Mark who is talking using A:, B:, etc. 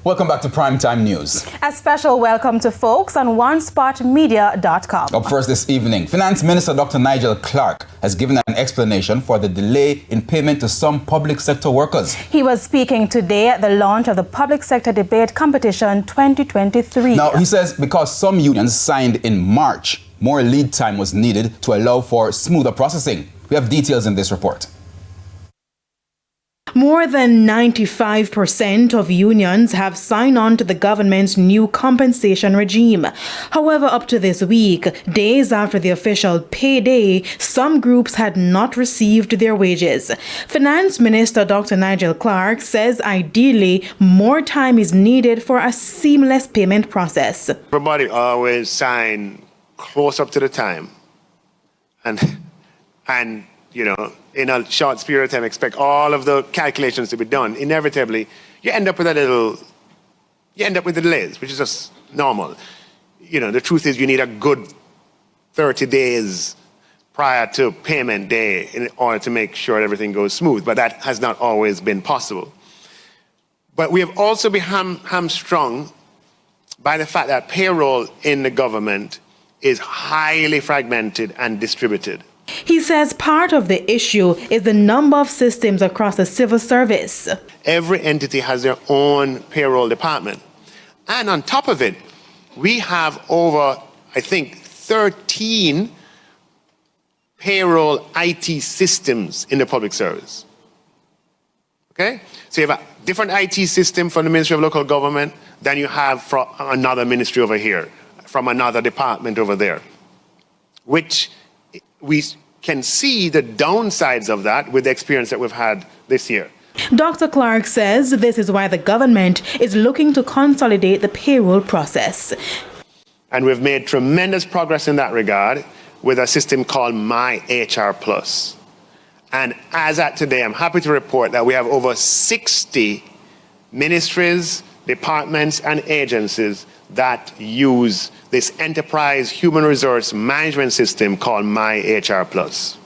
A: Welcome back to Primetime News.
B: A special welcome to folks on OneSpotMedia.com.
A: Up first this evening, Finance Minister Dr. Nigel Clarke has given an explanation for the delay in payment to some public sector workers.
B: He was speaking today at the launch of the Public Sector Debate Competition 2023.
A: Now, he says because some unions signed in March, more lead time was needed to allow for smoother processing. We have details in this report.
B: More than 95% of unions have signed on to the government's new compensation regime. However, up to this week, days after the official payday, some groups had not received their wages. Finance Minister Dr. Nigel Clarke says ideally more time is needed for a seamless payment process.
C: Everybody always sign close up to the time and you know, in a short period of time, expect all of the calculations to be done. Inevitably, you end up with the delays, which is just normal. You know, the truth is you need a good 30 days prior to payment day in order to make sure everything goes smooth, but that has not always been possible. But we have also been hamstrung by the fact that payroll in the government is highly fragmented and distributed.
B: He says part of the issue is the number of systems across the civil service.
C: Every entity has their own payroll department. And on top of it, we have over, I think, 13 payroll IT systems in the public service. Okay? So you have a different IT system from the Ministry of Local Government than you have from another ministry over here, from another department over there, which we can see the downsides of that with the experience that we've had this year.
B: Dr. Clarke says this is why the government is looking to consolidate the payroll process.
C: And we've made tremendous progress in that regard with a system called My HR Plus. And as at today, I'm happy to report that we have over 60 ministries, departments, and agencies that use this enterprise human resource management system called My HR Plus.